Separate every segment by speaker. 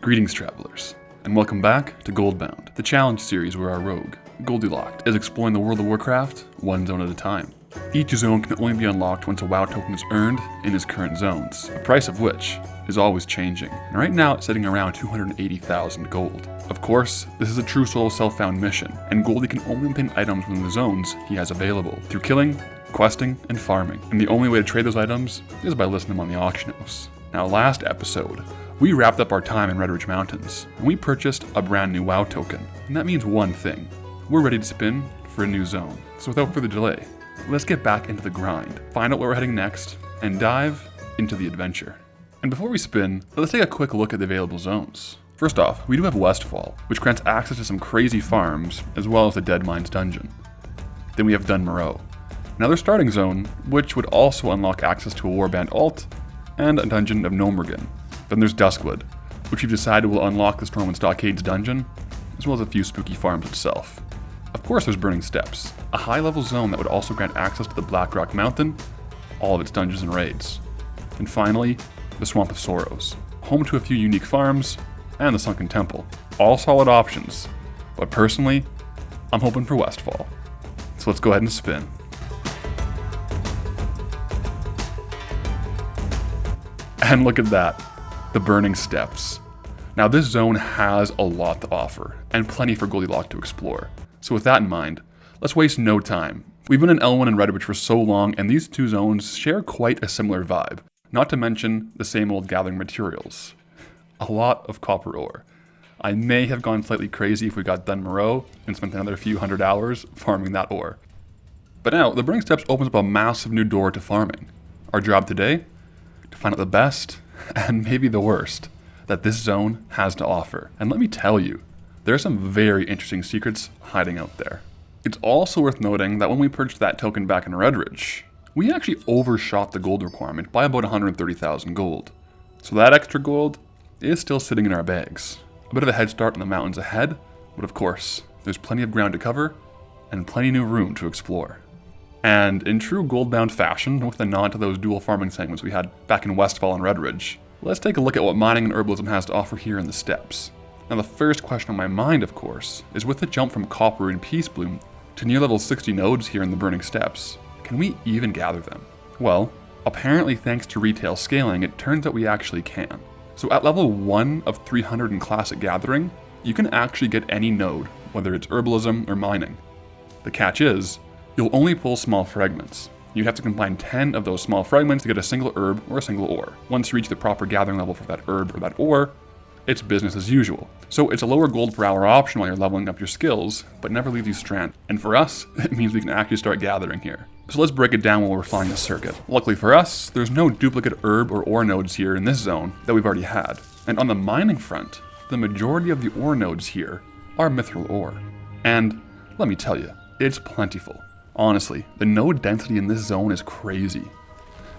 Speaker 1: Greetings, travelers, and welcome back to Goldbound, the challenge series where our rogue, Goldylocked, is exploring the world of Warcraft one zone at a time. Each zone can only be unlocked once a WoW token is earned in his current zones, the price of which is always changing, and right now it's sitting around 280,000 gold. Of course, this is a true solo self-found mission, and Goldie can only obtain items within the zones he has available, through killing, questing, and farming, and the only way to trade those items is by listing them on the auction house. Now, last episode, we wrapped up our time in Red Ridge Mountains, and we purchased a brand new WoW token, and that means one thing: we're ready to spin for a new zone. So without further delay, let's get back into the grind, find out where we're heading next, and dive into the adventure. And before we spin, let's take a quick look at the available zones. First off, we do have Westfall, which grants access to some crazy farms, as well as the Dead Mines dungeon. Then we have Dun Moreau, another starting zone, which would also unlock access to a Warband alt, and a dungeon of Gnomergan. Then there's Duskwood, which we've decided will unlock the Stormwind Stockades dungeon, as well as a few spooky farms itself. Of course there's Burning Steppes, a high-level zone that would also grant access to the Blackrock Mountain, all of its dungeons and raids. And finally, the Swamp of Sorrows, home to a few unique farms, and the Sunken Temple. All solid options, but personally, I'm hoping for Westfall. So let's go ahead and spin. And look at that, the Burning Steppes. Now this zone has a lot to offer, and plenty for Goldylocked to explore. So with that in mind, let's waste no time. We've been in Elwynn and Red Ridge for so long, and these two zones share quite a similar vibe. Not to mention the same old gathering materials. A lot of copper ore. I may have gone slightly crazy if we got Dun Moreau and spent another few hundred hours farming that ore. But now, the Burning Steppes opens up a massive new door to farming. Our job today? To find out the best, and maybe the worst, that this zone has to offer. And let me tell you, there are some very interesting secrets hiding out there. It's also worth noting that when we purchased that token back in Red Ridge, we actually overshot the gold requirement by about 130,000 gold. So that extra gold is still sitting in our bags. A bit of a head start in the mountains ahead, but of course, there's plenty of ground to cover and plenty new room to explore. And in true Goldbound fashion, with a nod to those dual farming segments we had back in Westfall and Red Ridge, let's take a look at what mining and herbalism has to offer here in the steppes. Now the first question on my mind, of course, is with the jump from Copper and Peacebloom to near level 60 nodes here in the Burning Steppes, can we even gather them? Well, apparently thanks to retail scaling, it turns out we actually can. So at level 1 of 300 in Classic Gathering, you can actually get any node, whether it's herbalism or mining. The catch is, you'll only pull small fragments. You have to combine 10 of those small fragments to get a single herb or a single ore. Once you reach the proper gathering level for that herb or that ore, it's business as usual. So it's a lower gold per hour option while you're leveling up your skills, but never leaves you stranded. And for us, it means we can actually start gathering here. So let's break it down while we're flying the circuit. Luckily for us, there's no duplicate herb or ore nodes here in this zone that we've already had. And on the mining front, the majority of the ore nodes here are mithril ore. And let me tell you, it's plentiful. Honestly, the node density in this zone is crazy.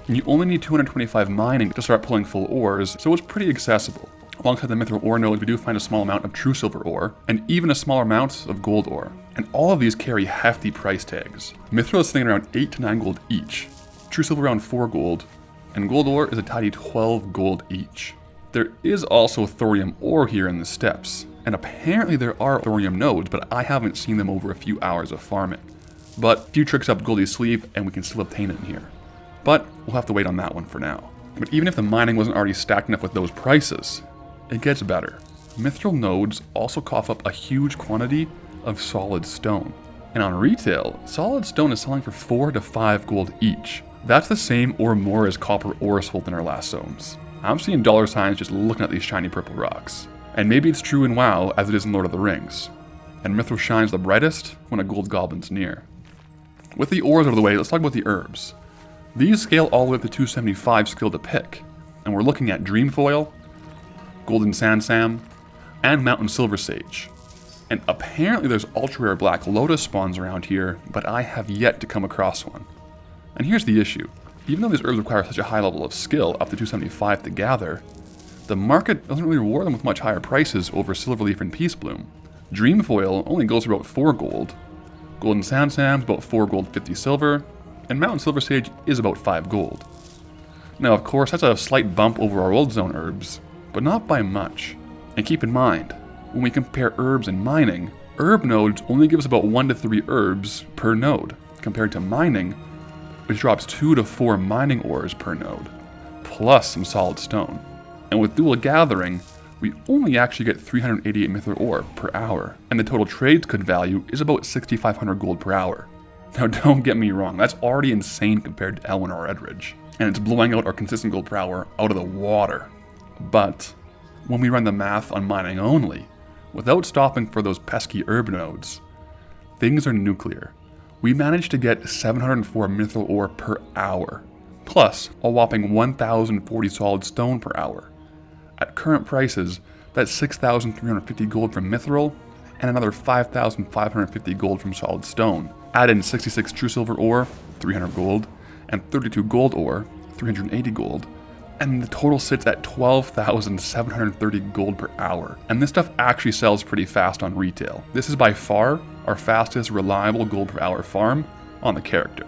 Speaker 1: And you only need 225 mining to start pulling full ores, so it's pretty accessible. Alongside the mithril ore nodes, we do find a small amount of true silver ore, and even a smaller amount of gold ore. And all of these carry hefty price tags. Mithril is sitting around 8 to 9 gold each, true silver around 4 gold, and gold ore is a tidy 12 gold each. There is also thorium ore here in the steppes, and apparently there are thorium nodes, but I haven't seen them over a few hours of farming. But few tricks up Goldie's sleeve, and we can still obtain it in here. But we'll have to wait on that one for now. But even if the mining wasn't already stacked enough with those prices, it gets better. Mithril nodes also cough up a huge quantity of solid stone. And on retail, solid stone is selling for 4 to 5 gold each. That's the same or more as copper ore sold in our last zones. I'm seeing dollar signs just looking at these shiny purple rocks. And maybe it's true in WoW as it is in Lord of the Rings. And mithril shines the brightest when a gold goblin's near. With the ores out of the way, let's talk about the herbs. These scale all the way up to 275 skill to pick, and we're looking at Dreamfoil, Golden Sansam, and Mountain Silver Sage. And apparently there's ultra rare Black Lotus spawns around here, but I have yet to come across one. And here's the issue. Even though these herbs require such a high level of skill, up to 275 to gather, the market doesn't really reward them with much higher prices over Silverleaf and Peacebloom. Dreamfoil only goes for about 4 gold, Golden Sansam's about 4 gold 50 silver, and Mountain Silver Sage is about 5 gold. Now of course that's a slight bump over our old zone herbs, but not by much. And keep in mind, when we compare herbs and mining, herb nodes only give us about 1 to 3 herbs per node, compared to mining, which drops 2 to 4 mining ores per node, plus some solid stone. And with dual gathering, we only actually get 388 mithril ore per hour, and the total trades could value is about 6,500 gold per hour. Now don't get me wrong, that's already insane compared to Elwyn or Edridge, and it's blowing out our consistent gold per hour out of the water. But when we run the math on mining only, without stopping for those pesky herb nodes, things are nuclear. We managed to get 704 mithril ore per hour, plus a whopping 1,040 solid stone per hour. At current prices, that's 6,350 gold from mithril, and another 5,550 gold from solid stone. Add in 66 true silver ore, 300 gold, and 32 gold ore, 380 gold, and the total sits at 12,730 gold per hour. And this stuff actually sells pretty fast on retail. This is by far our fastest reliable gold per hour farm on the character.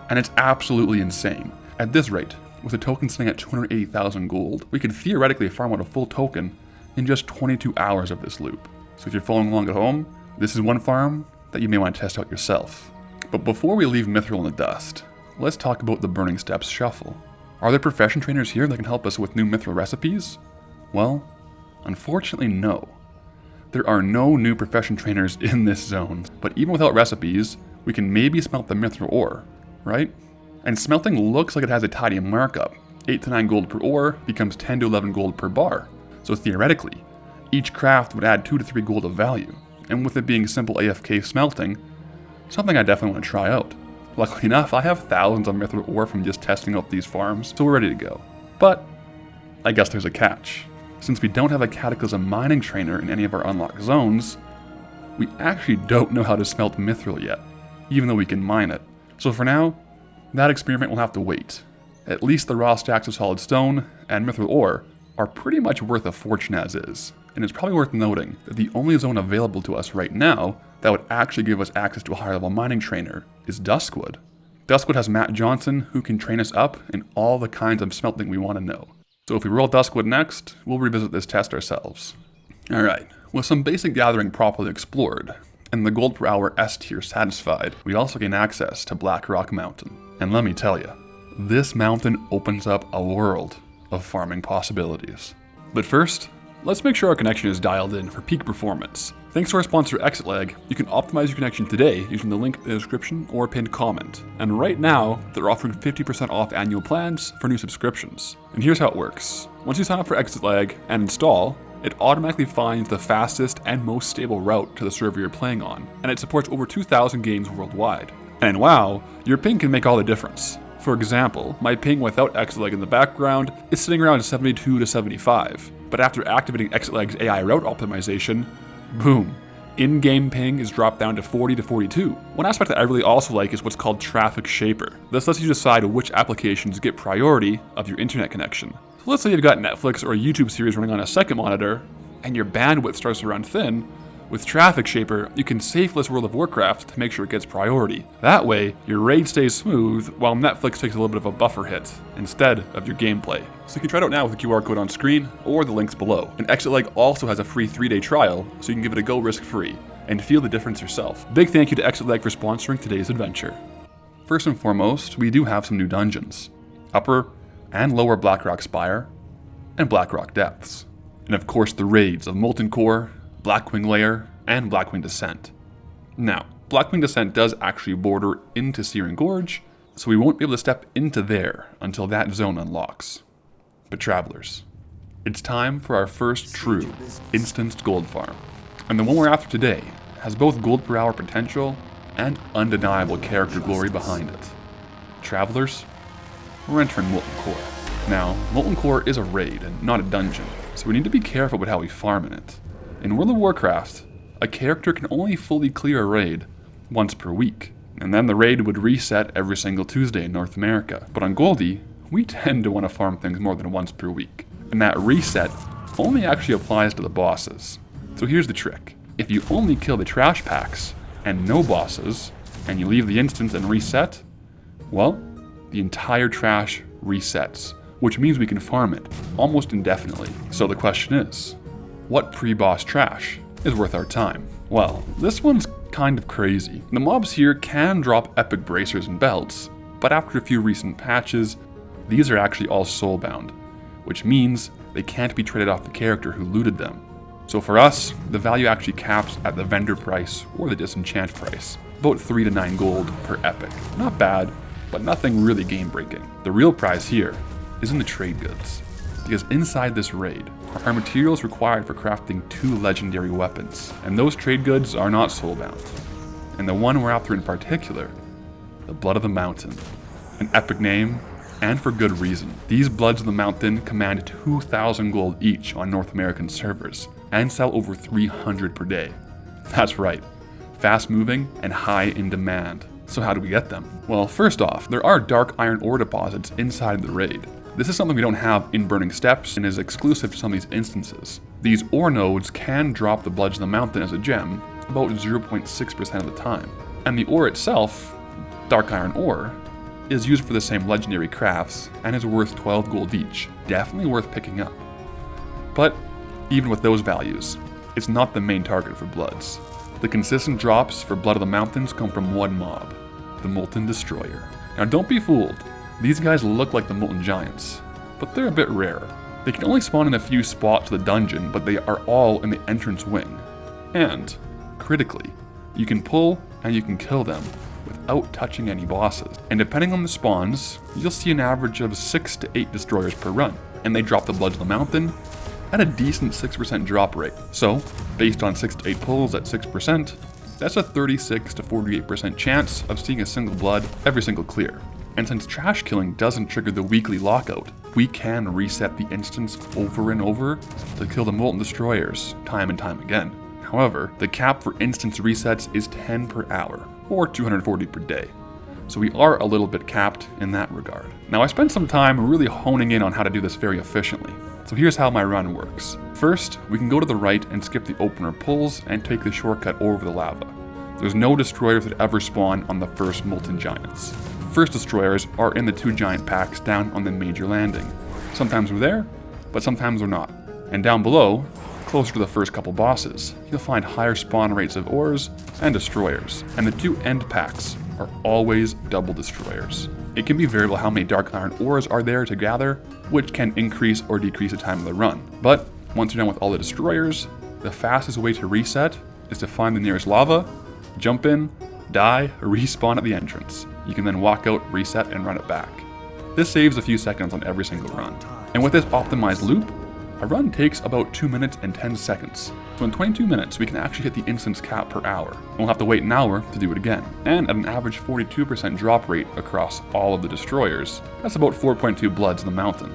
Speaker 1: And it's absolutely insane. At this rate, with a token sitting at 280,000 gold, we could theoretically farm out a full token in just 22 hours of this loop. So if you're following along at home, this is one farm that you may want to test out yourself. But before we leave Mithril in the dust, let's talk about the Burning Steps Shuffle. Are there profession trainers here that can help us with new Mithril recipes? Well, unfortunately no. There are no new profession trainers in this zone, but even without recipes, we can maybe smelt the Mithril ore, right? And smelting looks like it has a tidy markup. 8 to 9 gold per ore becomes 10 to 11 gold per bar. So theoretically, each craft would add 2 to 3 gold of value. And with it being simple AFK smelting, something I definitely want to try out. Luckily enough, I have thousands of mithril ore from just testing out these farms, so we're ready to go. But I guess there's a catch. Since we don't have a Cataclysm mining trainer in any of our unlocked zones, we actually don't know how to smelt mithril yet, even though we can mine it. So for now, that experiment will have to wait. At least the raw stacks of solid stone and mithril ore are pretty much worth a fortune as is. And it's probably worth noting that the only zone available to us right now that would actually give us access to a higher level mining trainer is Duskwood. Duskwood has Matt Johnson, who can train us up in all the kinds of smelting we want to know. So if we roll Duskwood next, we'll revisit this test ourselves. Alright, with some basic gathering properly explored, and the gold per hour S tier satisfied, we also gain access to Blackrock Mountain. And let me tell you, this mountain opens up a world of farming possibilities. But first, let's make sure our connection is dialed in for peak performance. Thanks to our sponsor ExitLag, you can optimize your connection today using the link in the description or pinned comment. And right now, they're offering 50% off annual plans for new subscriptions. And here's how it works. Once you sign up for ExitLag and install, it automatically finds the fastest and most stable route to the server you're playing on, and it supports over 2,000 games worldwide. And wow, your ping can make all the difference. For example, my ping without ExitLag in the background is sitting around 72 to 75, but after activating ExitLag's AI route optimization, boom, in-game ping is dropped down to 40 to 42. One aspect that I really also like is what's called Traffic Shaper. This lets you decide which applications get priority of your internet connection. So let's say you've got Netflix or a YouTube series running on a second monitor, and your bandwidth starts to run thin. With Traffic Shaper, you can safe list World of Warcraft to make sure it gets priority. That way, your raid stays smooth while Netflix takes a little bit of a buffer hit instead of your gameplay. So you can try it out now with the QR code on screen or the links below. And ExitLag also has a free 3-day trial, so you can give it a go risk-free and feel the difference yourself. Big thank you to ExitLag for sponsoring today's adventure. First and foremost, we do have some new dungeons. Upper and Lower Blackrock Spire, and Blackrock Depths. And of course the raids of Molten Core, Blackwing Lair, and Blackwing Descent. Now, Blackwing Descent does actually border into Searing Gorge, so we won't be able to step into there until that zone unlocks. But travelers, it's time for our first true instanced gold farm. And the one we're after today has both gold per hour potential and undeniable character glory behind it. Travelers, we're entering Molten Core. Now, Molten Core is a raid and not a dungeon, so we need to be careful with how we farm in it. In World of Warcraft, a character can only fully clear a raid once per week, and then the raid would reset every single Tuesday in North America. But on Goldie, we tend to want to farm things more than once per week, and that reset only actually applies to the bosses. So here's the trick. If you only kill the trash packs and no bosses, and you leave the instance and reset, well, the entire trash resets, which means we can farm it almost indefinitely. So the question is, What pre-boss trash is worth our time? Well, this one's kind of crazy. The mobs here can drop epic bracers and belts, but after a few recent patches, these are actually all soulbound, which means they can't be traded off the character who looted them. So for us, the value actually caps at the vendor price or the disenchant price, about 3 to 9 gold per epic. Not bad, but nothing really game breaking. The real prize here is in the trade goods, because inside this raid are materials required for crafting 2 legendary weapons, and those trade goods are not soulbound. And the one we're after in particular, the Blood of the Mountain. An epic name, and for good reason. These Bloods of the Mountain command 2,000 gold each on North American servers, and sell over 300 per day. That's right, fast moving and high in demand. So how do we get them? Well, first off, there are dark iron ore deposits inside the raid. This is something we don't have in Burning Steppes and is exclusive to some of these instances. These ore nodes can drop the Bloods of the Mountain as a gem about 0.6% of the time. And the ore itself, dark iron ore, is used for the same legendary crafts and is worth 12 gold each. Definitely worth picking up. But even with those values, it's not the main target for Bloods. The consistent drops for Blood of the Mountains come from one mob, the Molten Destroyer. Now don't be fooled, these guys look like the Molten Giants, but they're a bit rarer. They can only spawn in a few spots of the dungeon, but they are all in the entrance wing. And, critically, you can pull and you can kill them without touching any bosses. And depending on the spawns, you'll see an average of 6 to 8 destroyers per run, and they drop the Bloods of the Mountain at a decent 6% drop rate. So, based on 6 to 8 pulls at 6%, that's a 36 to 48% chance of seeing a single Blood every single clear. And since trash killing doesn't trigger the weekly lockout, we can reset the instance over and over to kill the Molten Destroyers time and time again. However, the cap for instance resets is 10 per hour, or 240 per day. So we are a little bit capped in that regard. Now I spent some time really honing in on how to do this very efficiently. So here's how my run works. First, we can go to the right and skip the opener pulls and take the shortcut over the lava. There's no destroyers that ever spawn on the first Molten Giants. First destroyers are in the 2 giant packs down on the major landing. Sometimes we're there, but sometimes we're not. And down below, closer to the first couple bosses, you'll find higher spawn rates of ores and destroyers. And the 2 end packs are always double destroyers. It can be variable how many dark iron ores are there to gather, which can increase or decrease the time of the run. But once you're done with all the destroyers, the fastest way to reset is to find the nearest lava, jump in, die, respawn at the entrance. You can then walk out, reset, and run it back. This saves a few seconds on every single run. And with this optimized loop, a run takes about 2 minutes and 10 seconds. So in 22 minutes, we can actually hit the instance cap per hour. And we'll have to wait an hour to do it again. And at an average 42% drop rate across all of the destroyers, that's about 4.2 Bloods in the Mountain.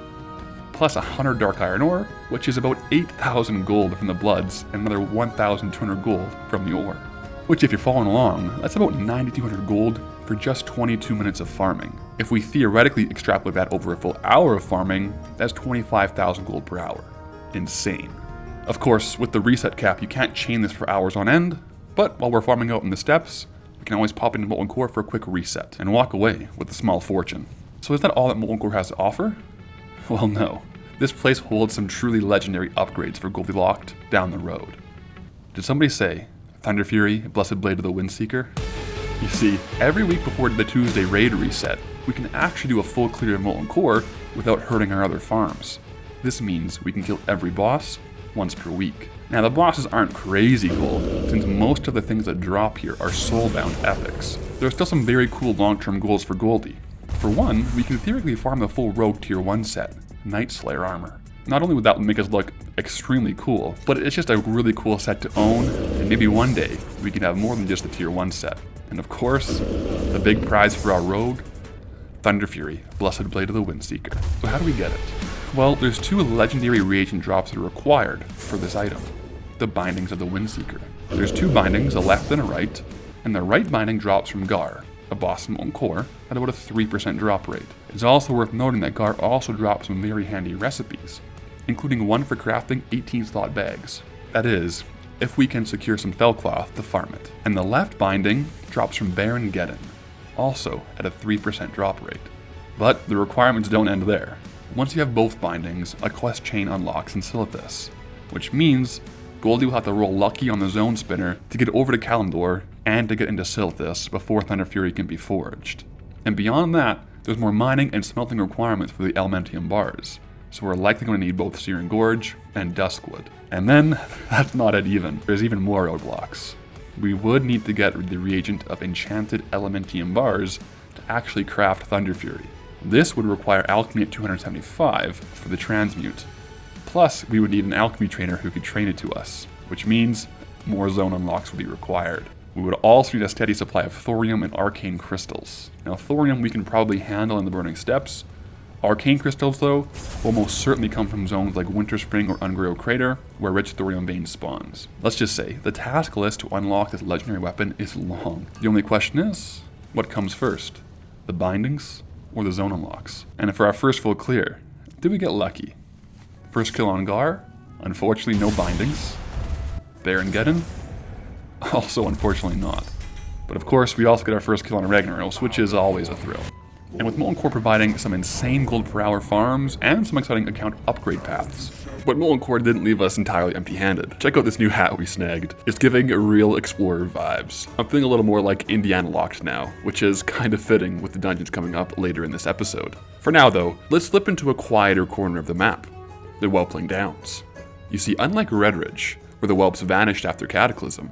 Speaker 1: Plus 100 dark iron ore, which is about 8,000 gold from the Bloods and another 1,200 gold from the ore. Which if you're following along, that's about 9,200 gold for just 22 minutes of farming. If we theoretically extrapolate that over a full hour of farming, that's 25,000 gold per hour. Insane. Of course, with the reset cap, you can't chain this for hours on end, but while we're farming out in the steppes, we can always pop into Molten Core for a quick reset and walk away with a small fortune. So is that all that Molten Core has to offer? Well, no. This place holds some truly legendary upgrades for Goldylocked down the road. Did somebody say Thunder Fury, Blessed Blade of the Windseeker? You see, every week before the Tuesday raid reset, we can actually do a full clear of Molten Core without hurting our other farms. This means we can kill every boss once per week. Now the bosses aren't crazy gold, since most of the things that drop here are soulbound epics. There are still some very cool long-term goals for Goldie. For one, we can theoretically farm the full Rogue Tier 1 set, Night Slayer armor. Not only would that make us look extremely cool, but it's just a really cool set to own, and maybe one day we can have more than just the Tier 1 set. And of course, the big prize for our Rogue, Thunder Fury, Blessed Blade of the Windseeker. So how do we get it? Well, there's 2 legendary reagent drops that are required for this item, the Bindings of the Windseeker. There's 2 bindings, a left and a right, and the right binding drops from Gar, a boss in Molten Core, at about a 3% drop rate. It's also worth noting that Gar also drops some very handy recipes, including one for crafting 18 slot bags. That is, if we can secure some Fellcloth to farm it. And the left binding drops from Baron Geddon, also at a 3% drop rate. But the requirements don't end there. Once you have both bindings, a quest chain unlocks in Silithus. which means Goldie will have to roll lucky on the zone spinner to get over to Kalimdor and to get into Silithus before Thunder Fury can be forged. And beyond that, there's more mining and smelting requirements for the Elementium bars, so we're likely going to need both Searing Gorge and Duskwood. And then, that's not it even. There's even more roadblocks. We would need to get the reagent of Enchanted Elementium bars to actually craft Thunder Fury. This would require alchemy at 275 for the transmute. Plus, we would need an alchemy trainer who could train it to us, which means more zone unlocks would be required. We would also need a steady supply of thorium and arcane crystals. Now, thorium we can probably handle in the Burning Steppes. Arcane crystals, though, will most certainly come from zones like Winter Spring or Ungrail Crater, where rich thorium vein spawns. Let's just say, the task list to unlock this legendary weapon is long. The only question is, what comes first? The bindings or the zone unlocks? And for our first full clear, did we get lucky? First kill on Gar, unfortunately no bindings. Barongeddon, also unfortunately not. But of course, we also get our first kill on Ragnaros, which is always a thrill. And with Molten Core providing some insane gold per hour farms and some exciting account upgrade paths. But Molten Core didn't leave us entirely empty-handed. Check out this new hat we snagged. It's giving real explorer vibes. I'm feeling a little more like Indiana Locked now, which is kind of fitting with the dungeons coming up later in this episode. For now though, let's slip into a quieter corner of the map, the Whelpling Downs. You see, unlike Redridge, where the whelps vanished after Cataclysm,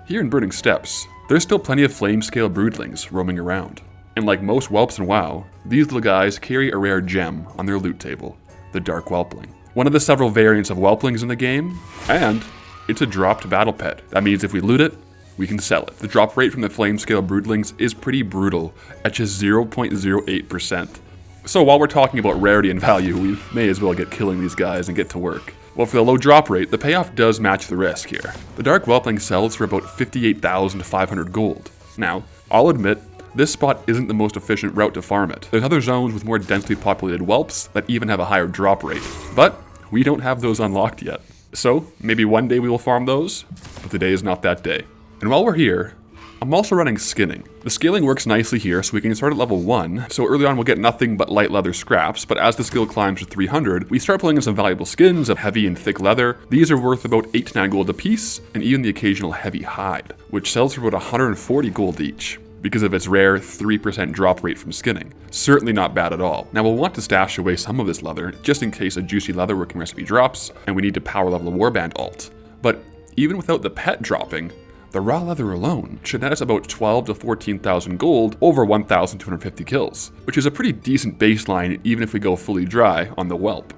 Speaker 1: here in Burning Steppes, there's still plenty of flame-scale broodlings roaming around. And like most whelps in WoW, these little guys carry a rare gem on their loot table, the Dark Whelpling. One of the several variants of whelplings in the game, and it's a dropped battle pet. That means if we loot it, we can sell it. The drop rate from the flame-scale broodlings is pretty brutal, at just 0.08%. So while we're talking about rarity and value, we may as well get killing these guys and get to work. Well, for the low drop rate, the payoff does match the risk here. The Dark Whelpling sells for about 58,500 gold. Now, I'll admit, this spot isn't the most efficient route to farm it. There's other zones with more densely populated whelps that even have a higher drop rate, but we don't have those unlocked yet. So, maybe one day we will farm those, but today is not that day. And while we're here, I'm also running skinning. The scaling works nicely here, so we can start at level 1, so early on we'll get nothing but light leather scraps, but as the skill climbs to 300, we start pulling in some valuable skins of heavy and thick leather. These are worth about 8 to 9 gold a piece, and even the occasional heavy hide, which sells for about 140 gold each, because of its rare 3% drop rate from skinning. Certainly not bad at all. Now we'll want to stash away some of this leather, just in case a juicy leatherworking recipe drops, and we need to power level a warband alt. But even without the pet dropping, the raw leather alone should net us about 12 to 14,000 gold over 1,250 kills, which is a pretty decent baseline even if we go fully dry on the whelp.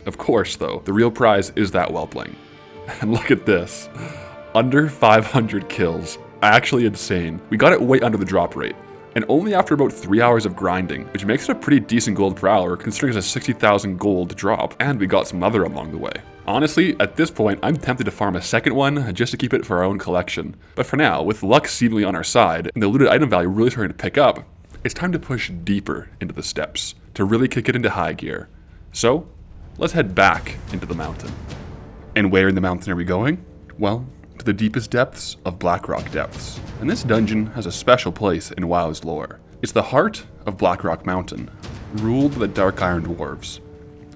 Speaker 1: Of course though, the real prize is that whelpling. And look at this, under 500 kills. Actually insane. We got it way under the drop rate, and only after about 3 hours of grinding, which makes it a pretty decent gold per hour considering it's a 60,000 gold drop, and we got some leather along the way. Honestly, at this point, I'm tempted to farm a second one just to keep it for our own collection. But for now, with luck seemingly on our side, and the looted item value really starting to pick up, it's time to push deeper into the steppes, to really kick it into high gear. So, let's head back into the mountain. And where in the mountain are we going? Well, to the deepest depths of Blackrock Depths. And this dungeon has a special place in WoW's lore. It's the heart of Blackrock Mountain, ruled by the Dark Iron Dwarves.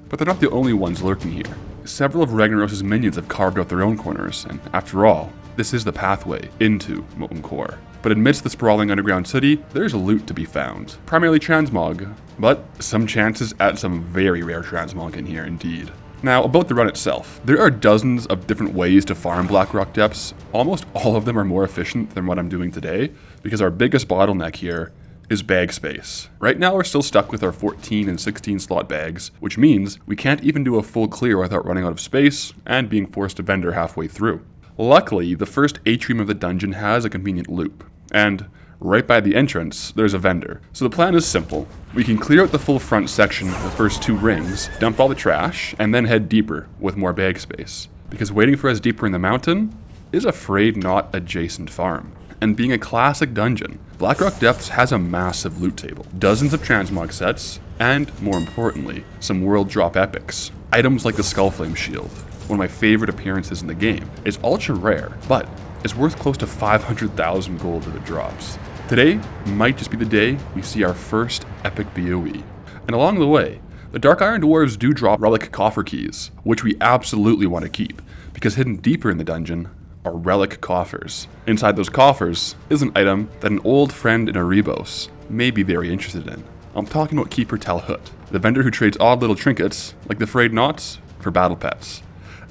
Speaker 1: But they're not the only ones lurking here. Several of Ragnaros' minions have carved out their own corners, and after all, this is the pathway into Molten Core. But amidst the sprawling underground city, there's loot to be found. Primarily transmog, but some chances at some very rare transmog in here indeed. Now, about the run itself, there are dozens of different ways to farm Blackrock Depths. Almost all of them are more efficient than what I'm doing today, because our biggest bottleneck here is bag space. Right now we're still stuck with our 14 and 16 slot bags, which means we can't even do a full clear without running out of space and being forced to vendor halfway through. Luckily, the first atrium of the dungeon has a convenient loop, and right by the entrance, there's a vendor. So the plan is simple. We can clear out the full front section, the first 2 rings, dump all the trash, and then head deeper with more bag space. Because waiting for us deeper in the mountain is a frayed not adjacent farm. And being a classic dungeon, Blackrock Depths has a massive loot table, dozens of transmog sets, and more importantly, some world drop epics. Items like the Skullflame Shield, one of my favorite appearances in the game. It's ultra rare, but it's worth close to 500,000 gold if it drops. Today might just be the day we see our first epic BOE. And along the way, the Dark Iron Dwarves do drop relic coffer keys, which we absolutely want to keep, because hidden deeper in the dungeon are relic coffers. Inside those coffers is an item that an old friend in Erebos may be very interested in. I'm talking about Keeper Talhut, the vendor who trades odd little trinkets, like the frayed knots, for battle pets.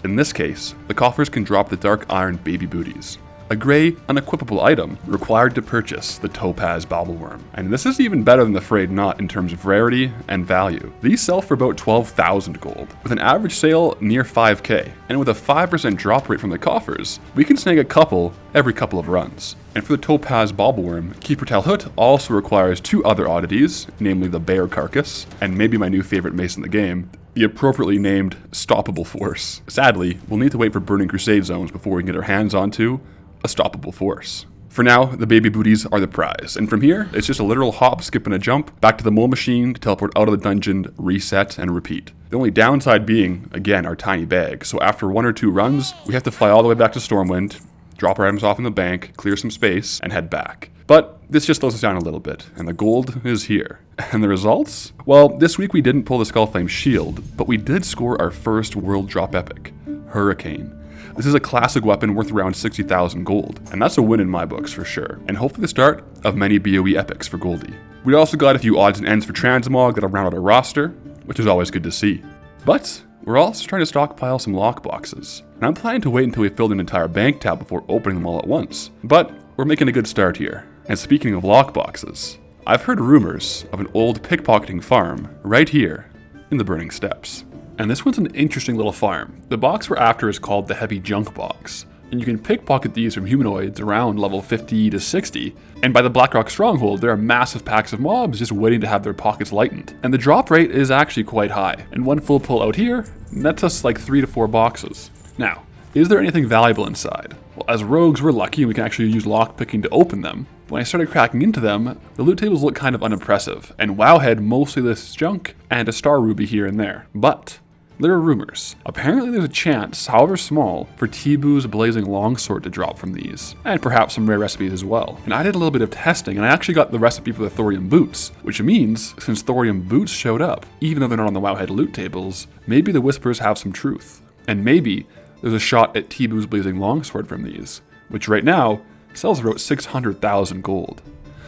Speaker 1: In this case, the coffers can drop the dark iron baby booties, a grey, unequipable item required to purchase the topaz bobbleworm. And this is even better than the frayed knot in terms of rarity and value. These sell for about 12,000 gold, with an average sale near 5k, and with a 5% drop rate from the coffers, we can snag a couple every couple of runs. And for the topaz bobbleworm, Keeper Talhut also requires 2 other oddities, namely the bear carcass, and maybe my new favorite mace in the game, the appropriately named Stoppable Force. Sadly, we'll need to wait for Burning Crusade zones before we can get our hands onto a stoppable force. For now, the baby booties are the prize, and from here, it's just a literal hop, skip, and a jump back to the mole machine to teleport out of the dungeon, reset, and repeat. The only downside being, again, our tiny bag, so after 1 or 2 runs, we have to fly all the way back to Stormwind, drop our items off in the bank, clear some space, and head back. But this just slows us down a little bit, and the gold is here. And the results? Well, this week we didn't pull the Skullflame Shield, but we did score our first World Drop Epic, Hurricane. This is a classic weapon worth around 60,000 gold, and that's a win in my books for sure, and hopefully the start of many BOE epics for Goldie. We also got a few odds and ends for Transmog that'll round out our roster, which is always good to see. But we're also trying to stockpile some lockboxes, and I'm planning to wait until we filled an entire bank tab before opening them all at once. But we're making a good start here. And speaking of lockboxes, I've heard rumors of an old pickpocketing farm right here in the Burning Steppes. And this one's an interesting little farm. The box we're after is called the Heavy Junk Box, and you can pickpocket these from humanoids around level 50 to 60. And by the Blackrock Stronghold, there are massive packs of mobs just waiting to have their pockets lightened. And the drop rate is actually quite high, and one full pull out here nets us like 3 to 4 boxes. Now, is there anything valuable inside? Well, as rogues, we're lucky and we can actually use lockpicking to open them. When I started cracking into them, the loot tables look kind of unimpressive, and WoW had mostly this junk and a star ruby here and there. But there are rumors. Apparently there's a chance, however small, for Tibu's Blazing Longsword to drop from these, and perhaps some rare recipes as well. And I did a little bit of testing, and I actually got the recipe for the Thorium Boots, which means, since Thorium Boots showed up, even though they're not on the Wowhead loot tables, maybe the Whispers have some truth. And maybe there's a shot at Tibu's Blazing Longsword from these, which right now sells for about 600,000 gold.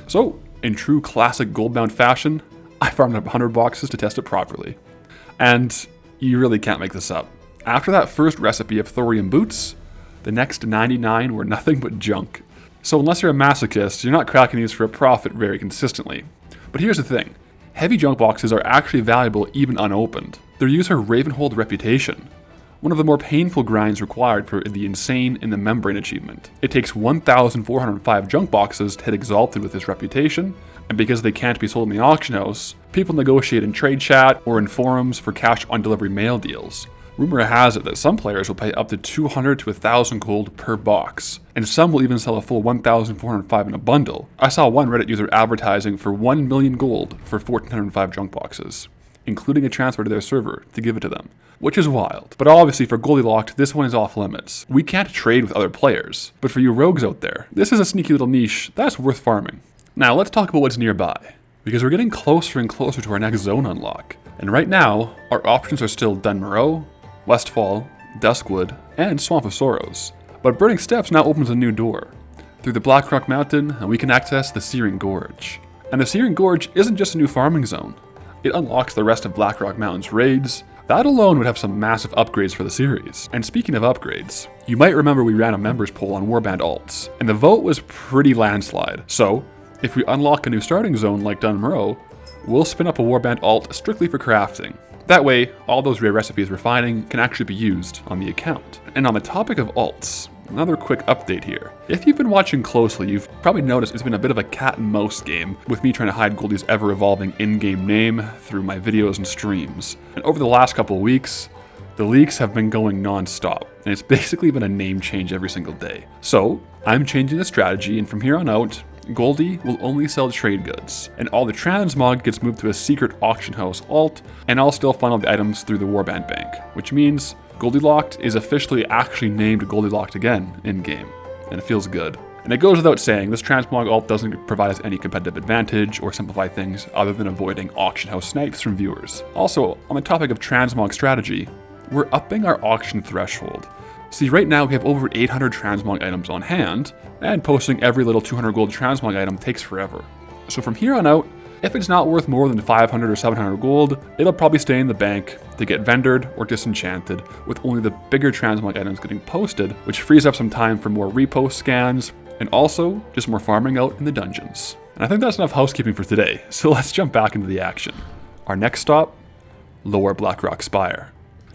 Speaker 1: So, in true classic Goldbound fashion, I farmed up 100 boxes to test it properly. And you really can't make this up. After that first recipe of Thorium Boots, the next 99 were nothing but junk. So unless you're a masochist, you're not cracking these for a profit very consistently. But here's the thing. Heavy junk boxes are actually valuable even unopened. Their user Ravenhold reputation, one of the more painful grinds required for the Insane in the Membrane achievement. It takes 1,405 junk boxes to hit Exalted with this reputation, and because they can't be sold in the auction house, people negotiate in trade chat or in forums for cash on delivery mail deals. Rumor has it that some players will pay up to 200 to 1,000 gold per box, and some will even sell a full 1,405 in a bundle. I saw one Reddit user advertising for 1 million gold for 1,405 junk boxes, including a transfer to their server to give it to them, which is wild. But obviously for Goldylocked, this one is off limits. We can't trade with other players, but for you rogues out there, this is a sneaky little niche that's worth farming. Now let's talk about what's nearby, because we're getting closer and closer to our next zone unlock. And right now, our options are still Dunmoreau, Westfall, Duskwood, and Swamp of Sorrows. But Burning Steppes now opens a new door. Through the Blackrock Mountain, and we can access the Searing Gorge. And the Searing Gorge isn't just a new farming zone. It unlocks the rest of Blackrock Mountain's raids. That alone would have some massive upgrades for the series. And speaking of upgrades, you might remember we ran a members poll on Warband alts, and the vote was pretty landslide. So, if we unlock a new starting zone like Dunmoreau, we'll spin up a Warband alt strictly for crafting. That way, all those rare recipes we're finding can actually be used on the account. And on the topic of alts, another quick update here. If you've been watching closely, you've probably noticed it's been a bit of a cat and mouse game with me trying to hide Goldie's ever-evolving in-game name through my videos and streams. And over the last couple of weeks, the leaks have been going non-stop, and it's basically been a name change every single day. So, I'm changing the strategy, and from here on out, Goldie will only sell trade goods, and all the transmog gets moved to a secret auction house alt, and I'll still funnel the items through the Warband bank, which means Goldylocked is officially actually named Goldylocked again in-game, and it feels good. And it goes without saying, this transmog alt doesn't provide us any competitive advantage or simplify things other than avoiding auction house snipes from viewers. Also, on the topic of transmog strategy, we're upping our auction threshold. See, right now we have over 800 transmog items on hand, and posting every little 200 gold transmog item takes forever. So from here on out, if it's not worth more than 500 or 700 gold, it'll probably stay in the bank to get vendored or disenchanted, with only the bigger transmog items getting posted, which frees up some time for more repost scans, and also just more farming out in the dungeons. And I think that's enough housekeeping for today, so let's jump back into the action. Our next stop, Lower Blackrock Spire.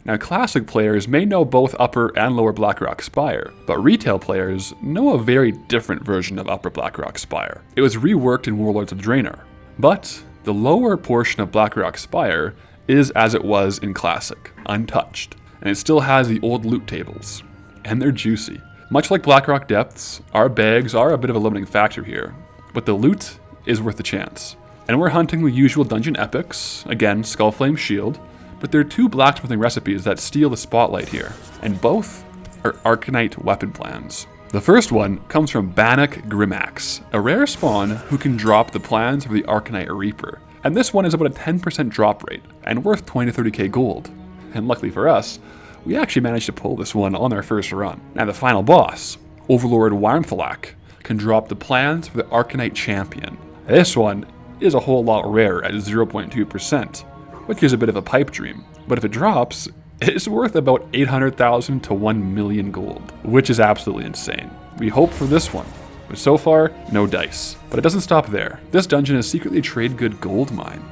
Speaker 1: Now, classic players may know both Upper and Lower Blackrock Spire, but retail players know a very different version of Upper Blackrock Spire. It was reworked in Warlords of Draenor, but the lower portion of Blackrock Spire is as it was in Classic, untouched, and it still has the old loot tables, and they're juicy. Much like Blackrock Depths, our bags are a bit of a limiting factor here, but the loot is worth the chance. And we're hunting the usual dungeon epics, again, Skullflame Shield, but there are two blacksmithing recipes that steal the spotlight here, and both are Arcanite weapon plans. The first one comes from Bannock Grimax, a rare spawn who can drop the plans of the Arcanite Reaper. And this one is about a 10% drop rate, and worth 20 to 30k gold. And luckily for us, we actually managed to pull this one on our first run. Now the final boss, Overlord Wyrmthalak, can drop the plans for the Arcanite Champion. This one is a whole lot rarer at 0.2%, which is a bit of a pipe dream. But if it drops, it's worth about 800,000 to 1 million gold, which is absolutely insane. We hope for this one, but so far, no dice. But it doesn't stop there. This dungeon is secretly a trade good gold mine.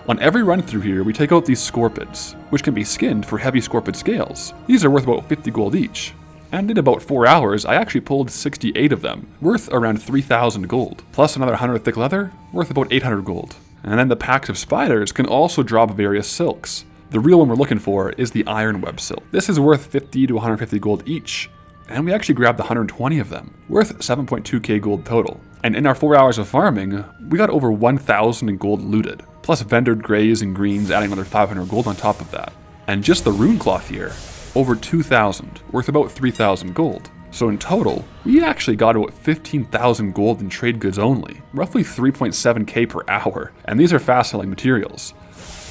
Speaker 1: On every run through here, we take out these scorpids, which can be skinned for heavy scorpid scales. These are worth about 50 gold each. And in about 4 hours, I actually pulled 68 of them, worth around 3,000 gold, plus another 100 thick leather, worth about 800 gold. And then the packs of spiders can also drop various silks. The real one we're looking for is the Iron Web silk. This is worth 50 to 150 gold each, and we actually grabbed 120 of them, worth 7.2k gold total. And in our 4 hours of farming, we got over 1,000 in gold looted, plus vendored grays and greens adding another 500 gold on top of that. And just the rune cloth here, over 2,000, worth about 3,000 gold. So in total, we actually got about 15,000 gold in trade goods only, roughly 3.7k per hour, and these are fast selling materials.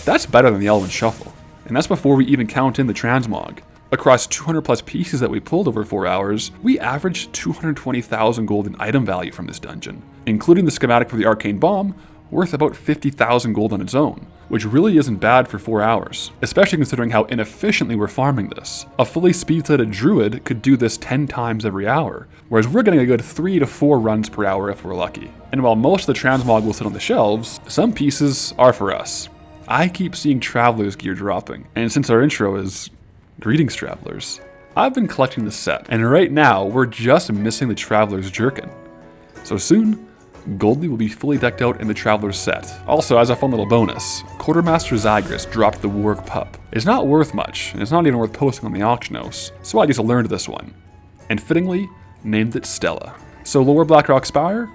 Speaker 1: That's better than the Elven Shuffle, and that's before we even count in the transmog. Across 200 plus pieces that we pulled over 4 hours, we averaged 220,000 gold in item value from this dungeon, including the schematic for the Arcane Bomb, worth about 50,000 gold on its own, which really isn't bad for 4 hours, especially considering how inefficiently we're farming this. A fully speed-setted druid could do this 10 times every hour, whereas we're getting a good 3 to 4 runs per hour if we're lucky. And while most of the transmog will sit on the shelves, some pieces are for us. I keep seeing Traveler's gear dropping, and since our intro is Greetings Travelers, I've been collecting the set, and right now we're just missing the Traveler's jerkin. So soon, Goldie will be fully decked out in the Traveler's set. Also, as a fun little bonus, Quartermaster Zygris dropped the Warg Pup. It's not worth much, and it's not even worth posting on the auction house, so I just learned this one, and fittingly named it Stella. So Lower Blackrock Spire?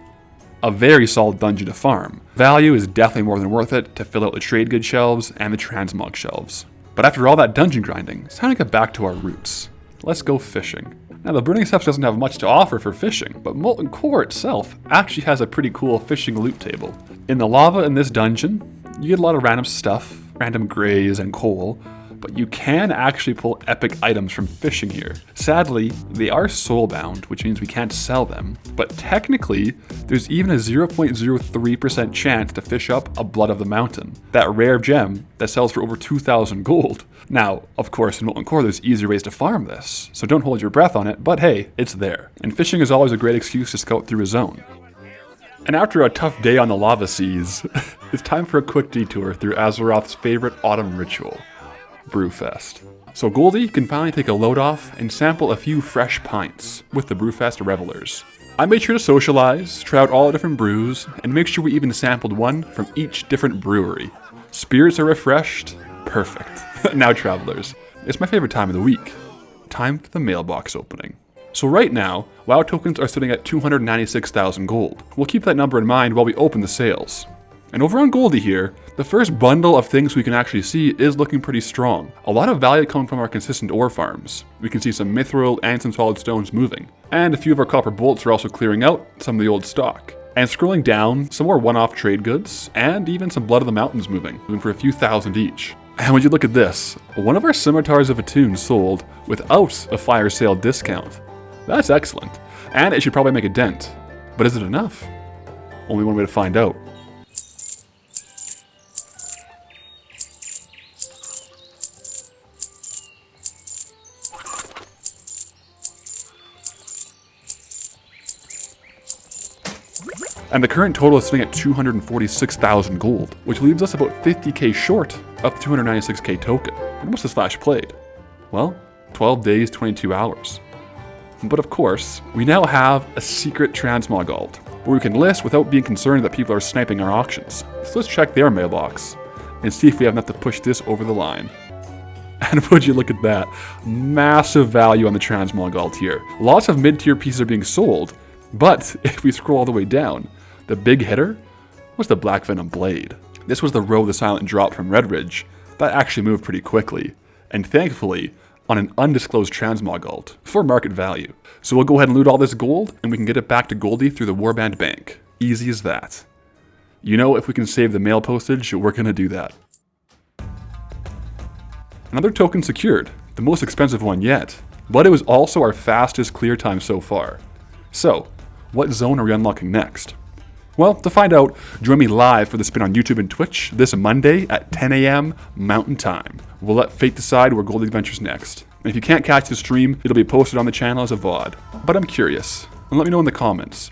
Speaker 1: A very solid dungeon to farm. Value is definitely more than worth it to fill out the trade good shelves and the transmog shelves. But after all that dungeon grinding, it's time to get back to our roots. Let's go fishing. Now the Burning Steps doesn't have much to offer for fishing, but Molten Core itself actually has a pretty cool fishing loot table. In the lava in this dungeon, you get a lot of random stuff, random grays and coal, but you can actually pull epic items from fishing here. Sadly, they are soulbound, which means we can't sell them, but technically, there's even a 0.03% chance to fish up a Blood of the Mountain, that rare gem that sells for over 2,000 gold. Now, of course, in Molten Core, there's easier ways to farm this, so don't hold your breath on it, but hey, it's there. And fishing is always a great excuse to scout through a zone. And after a tough day on the lava seas, it's time for a quick detour through Azeroth's favorite autumn ritual, Brewfest. So Goldie can finally take a load off and sample a few fresh pints with the Brewfest revelers. I made sure to socialize, try out all the different brews, and make sure we even sampled one from each different brewery. Spirits are refreshed. Perfect. Now travelers, it's my favorite time of the week. Time for the mailbox opening. So right now, WoW tokens are sitting at 296,000 gold. We'll keep that number in mind while we open the sales. And over on Goldie here, the first bundle of things we can actually see is looking pretty strong. A lot of value coming from our consistent ore farms. We can see some mithril and some solid stones moving. And a few of our copper bolts are also clearing out some of the old stock. And scrolling down, some more one-off trade goods, and even some Blood of the Mountains moving for a few thousand each. And would you look at this? One of our scimitars of Attune sold without a fire sale discount. That's excellent. And it should probably make a dent. But is it enough? Only one way to find out. And the current total is sitting at 246,000 gold, which leaves us about 50k short of 296k token. And what's the slash played? Well, 12 days, 22 hours. But of course, we now have a secret transmog alt, where we can list without being concerned that people are sniping our auctions. So let's check their mailbox, and see if we have enough to push this over the line. And would you look at that? Massive value on the transmog alt here. Lots of mid-tier pieces are being sold, but if we scroll all the way down, the big hitter was the Black Venom Blade. This was the row the Silent dropped from Redridge that actually moved pretty quickly, and thankfully on an undisclosed transmog alt for market value. So we'll go ahead and loot all this gold, and we can get it back to Goldie through the Warband Bank. Easy as that. You know, if we can save the mail postage, we're gonna do that. Another token secured, the most expensive one yet, but it was also our fastest clear time so far. So, what zone are we unlocking next? Well, to find out, join me live for the spin on YouTube and Twitch this Monday at 10 a.m. Mountain Time. We'll let fate decide where Goldie ventures next. And if you can't catch the stream, it'll be posted on the channel as a VOD. But I'm curious, and let me know in the comments,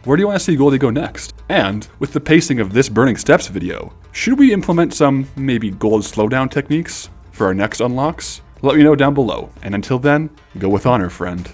Speaker 1: where do you want to see Goldie go next? And with the pacing of this Burning Steps video, should we implement some maybe gold slowdown techniques for our next unlocks? Let me know down below. And until then, go with honor, friend.